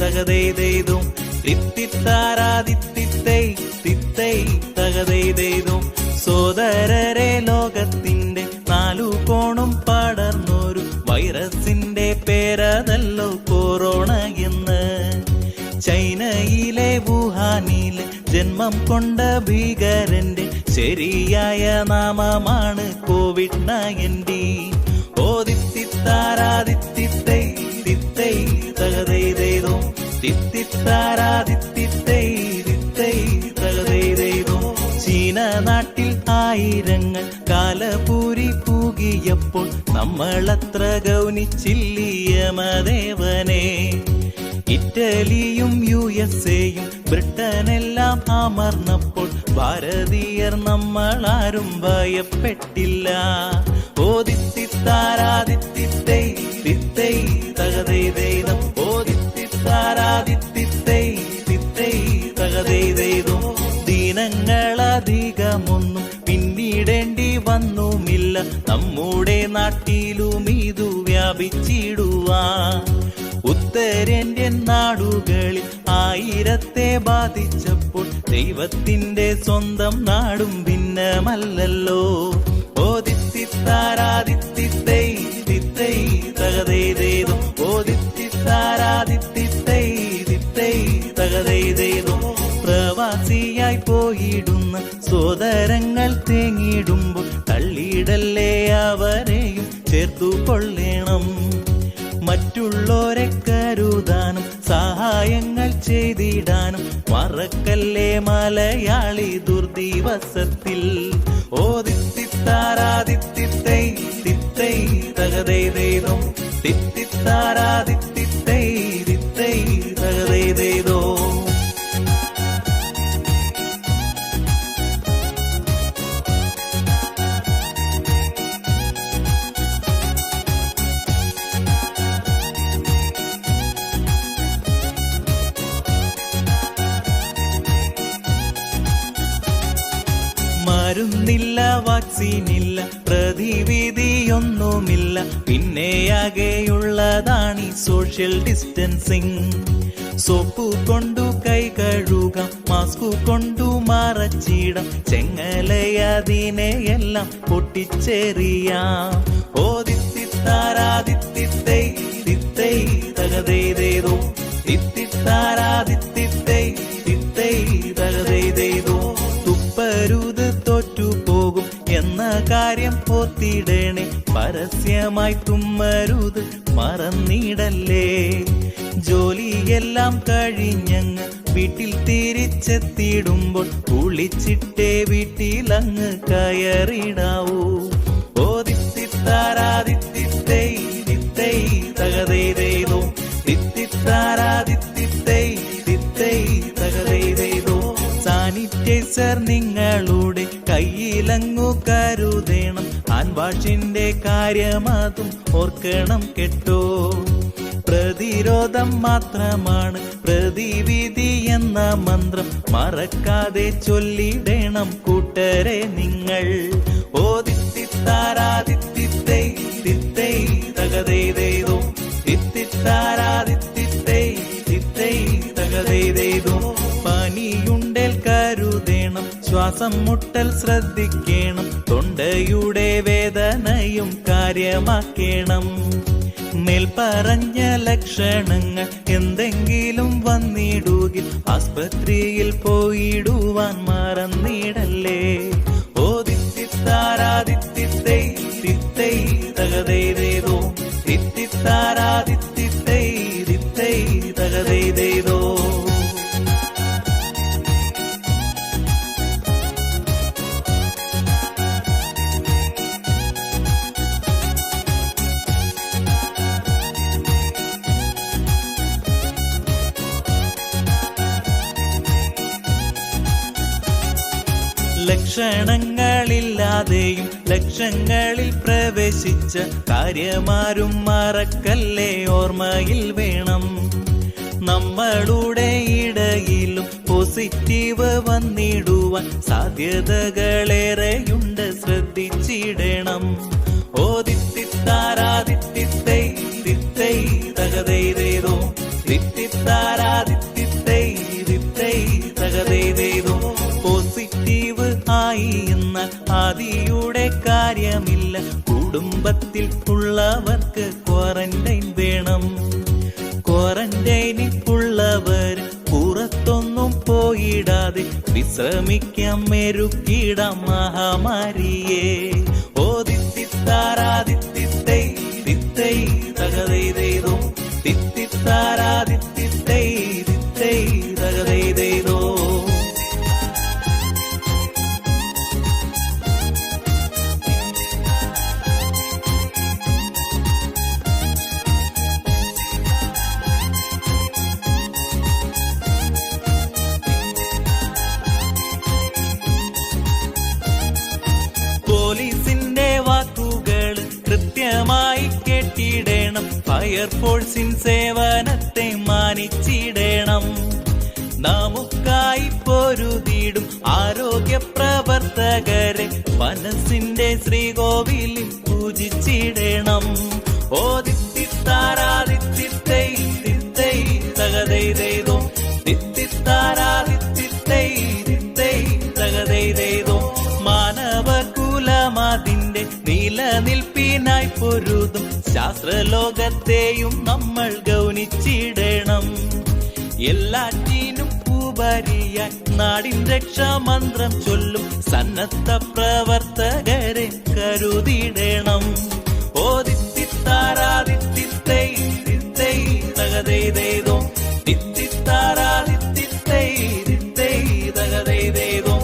തകതൈതെയ്തും തിത്തിത്താരാതിത്തിത്തൈ തിത്തൈ തകതൈതെയ്തും. സോദരരെ, ലോകത്തിന്റെ 4 കോണും പടർന്നൊരു വൈറസിന്റെ പേരതല്ലോ കൊറോണ എന്ന്. ചൈനയിലെ വുഹാനിലെ ജന്മം കൊണ്ട ഭീകരന്റെ ശരിയായ നാമമാണ് കോവിഡ്-19. ഓ തിത്തിത്താരാതിത്തിത്തൈ തിത്തൈ തകതൈതെയ്തും തിത്തിത്താരാതിത്തിത്തൈ തിത്തൈ തകതൈതെയ്തും. ചീന നാട്ടിൽ ആയിരങ്ങൾ കാലപൂരി പൂകിയപ്പോൾ നമ്മളത്ര ഗൗനിച്ചില്ലിയമദേവനെ. ഇറ്റലിയും USA-യും ബ്രിട്ടനെല്ലാം അമർന്നപ്പോൾ ഭാരതീയർ നമ്മളാരും ഭയപ്പെട്ടില്ല. ഓ തിത്തിത്താരാതിത്തിത്തൈ തിത്തൈ തകതൈതെയ്തും ഓ തിത്തിത്താരാതിത്തിത്തൈ തിത്തൈ തകതൈതെയ്തും. ദിനങ്ങളധികമൊന്നും പിന്നിടേണ്ടി വന്നുമില്ല നമ്മുടെ നാട്ടിലും ഇതു വ്യാപിച്ചിടുവാൻ. ഉത്തരേന്ത്യൻ നാടുകളിൽ 1000-ത്തെ ബാധിച്ചപ്പോൾ ദൈവത്തിന്റെ സ്വന്തം നാടും ഭിന്നമല്ലല്ലോ. ഓ തിത്തിത്താരാതിത്തിത്തൈ തിത്തൈ തകതൈതെയ്തും ഓ തിത്തിത്താരാതിത്തിത്തൈ തിത്തൈ തകതൈതെയ്തും. പ്രവാസിയായി പോയിടുന്ന സോദരങ്ങൾ തേങ്ങിടുമ്പോൾ തള്ളിയിടല്ലേ, അവരെയും ചേർത്തു കൊള്ളണം. മറ്റുള്ളോരെ കരുതാനും സഹായങ്ങൾ ചെയ്തിടാനും മറക്കല്ലേ മലയാളി ദുർദിവസത്തിൽ. ഓ തിത്തിത്താരാതിത്തിത്തൈ തിത്തൈ തകതൈതെയ്തും തിത്തിത്താരാതിത്തിത്തൈ തിത്തൈ തകതൈതെയ്തോ. മരുന്നില്ല, വാക്സിനില്ല, പ്രതിവിധിയൊന്നുമില്ല, പിന്നെയാകെയുള്ളതാണീ സോഷ്യൽ ഡിസ്റ്റൻസിങ്. സോപ്പു കൊണ്ടു കൈ കഴുകാം, മാസ്കു കൊണ്ടു മറച്ചിടാം, ചെങ്ങലയതിനെയെല്ലാം പൊട്ടിച്ചെറിയാം. ഓ തിത്തിത്താരാതിത്തിത്തൈ തിത്തൈ തകതൈതെയ്തും തിത്തിത്താരാതിത്തിത്തൈ തിത്തൈ തകതൈതെയ്തും. തുപ്പരുത് തോറ്റുപോകും എന്ന കാര്യം ഓർത്തിടണേ, പരസ്യമായി തുമ്മരുത് മറന്നിടല്ലേ. ജോലിയെല്ലാം കഴിഞ്ഞങ്ങ് വീട്ടിൽ തിരിച്ചെത്തിടുമ്പോൾ കുളിച്ചിട്ടേ വീട്ടിലങ്ങ് കയറിടാവൂ. ഓ തിത്തിത്താരാതിത്തിത്തൈ തിത്തൈ തകതൈതെയ്തും തിത്തിത്താരാതിത്തിത്തൈ തിത്തൈ തകതൈതെയ്തോ. സാനിറ്റൈസർ നിങ്ങളുടെ കയ്യിലങ്ങു കരുതണം, ഹാൻഡ് വാഷിന്റെ കാര്യം അതും ഓർക്കണം കേട്ടോ. പ്രതിരോധം മാത്രമാണ് പ്രതിവിധി എന്ന മന്ത്രം മറക്കാതെ ചൊല്ലിടണം കൂട്ടരെ നിങ്ങൾ. ഓ തിത്തിത്താരാതിത്തിത്തൈ തിത്തൈ തകതൈതെയ്തോ തിത്തിത്താരാതിത്തിത്തൈ തിത്തൈ തകതൈതെയ്തോ. പനിയുണ്ടേൽ കരുതണം, ശ്വാസം മുട്ടൽ ശ്രദ്ധിക്കണം, തൊണ്ടയുടെ വേദനയും കാര്യമാക്കണം. മേൽപ്പറഞ്ഞ ലക്ഷണങ്ങൾ എന്തെങ്കിലും വന്നിടുകിൽ ആസ്പത്രിയിൽ പോയിടുവാൻ മറന്നിടല്ലേ. ഓ തിത്തിത്താരാതിത്തിത്തൈ തിത്തൈ തകതൈതെയ്തോ തിത്തിത്താരാതിത്തിത്തൈ തിത്തൈ തകതൈതെയ്തോ. ലക്ഷണങ്ങളില്ലാതെയും ലക്ഷങ്ങളിൽ പ്രവേശിച്ച കാര്യമാരും മറക്കല്ലേ, ഓർമ്മയിൽ വേണം. നമ്മളുടെ ഇടയിലും പോസിറ്റീവ് വന്നിടുവാൻ സാധ്യതകളേറെയുണ്ട്, ശ്രദ്ധിച്ചിടണം. ഓ തിത്തിത്താരാതിത്തിത്തൈ തിത്തൈ തകതൈതെയ്തോ തിത്തിത്താരാതിത്തിത്തൈ തിത്തൈ തകതൈതൈതോ. പോസിറ്റീവ് ആയി എന്ന ആദിയുടെ കാര്യമില്ല, കുടുംബത്തിൽ ഉള്ളവർക്ക് ക്വാറന്റൈൻ വേണം. ക്വാറന്റൈനിൽ ഉള്ളവർ പുറത്തൊന്നും പോയിടാതെ വിശ്രമിക്കാം, മെരുക്കിടാം മഹാമാരിയെ. ഓ തിത്തിത്താരാതിത്തിത്തൈ തിത്തൈ തകതൈതൈതോ. തിത്തിത്താരാതിത്തിത്തൈ തിത്തൈ തകതൈതൈതോ. പോലീസിന്റെ വാക്കുകൾ കൃത്യമായി കേട്ടിടണം, ഫയർഫോഴ്സിൻ സേവനത്തെ മാനിച്ചിടണം. നമുക്കായി പൊരുതിടും ആരോഗ്യ പ്രവർത്തകരെ മനസ്സിന്റെ ശ്രീകോവിലിൽ പൂജിച്ചിടണം. ഓ തിത്തിത്താരാതിത്തിത്തൈ തിത്തൈ തകതൈതൈതോ. തിത്തിത്താരാതിത്തിത്തൈ തിത്തൈ തകതൈതൈതോ. മാനവകുലമതിന്റെ നിലനിൽപ്പിനായി പൊരുതും ശാസ്ത്രലോകത്തെയും നമ്മൾ ഗൗനിച്ചിടണം. എല്ലാറ്റിനും ഉപരിയായി നാടിൻ രക്ഷാമന്ത്രം ചൊല്ലും സന്നദ്ധ പ്രവർത്തകരെ കരുതിടണം. ഓ തിത്തിത്താരാതിത്തിത്തൈ തിത്തൈ തകതൈതൈതോ. തിത്തിത്താരാതിത്തിത്തൈ തിത്തൈ തകതൈതൈതോ.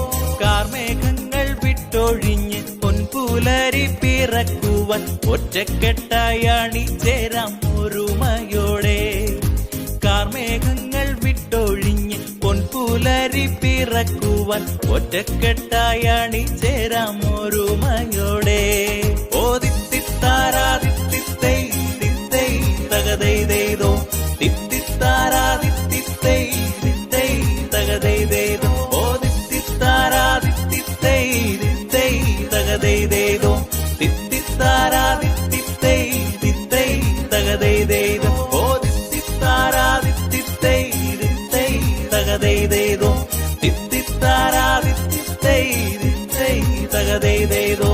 കാർമേഘങ്ങൾ വിട്ടൊഴിഞ്ഞ് പൊൻപുലരി പിറക്കുവാൻ ഒറ്റക്കെട്ടായി അണിചേരാം ഒരുമയോടെ. കാർമേഘങ്ങൾ വിട്ടൊഴിഞ്ഞ് പൊൻപുലരി പിറക്കുവാൻ ഒറ്റക്കെട്ടായി അണിചേരാം ഒരുമയോടെ. ഓ തിത്തിത്താരാതിത്തിത്തൈ തിത്തൈ തകതൈതൈതോ. തിത്തിത്താരാതിത്തിത്തൈ തിത്തൈ തകതൈതൈതോ. ഓ തിത്തിത്താരാതിത്തിത്തൈ തിത്തൈ തകതൈതൈതോ. തിത്തിത്താരാതിത്തിത്തൈ തിത്തൈ തകതൈതൈതോ. ഓ തിത്തിത്താരാതിത്തിത്തൈ തിത്തൈ തകതൈതൈതോ. തിത്തിത്താരാതിത്തിത്തൈ തിത്തൈ തകതൈതൈതോ.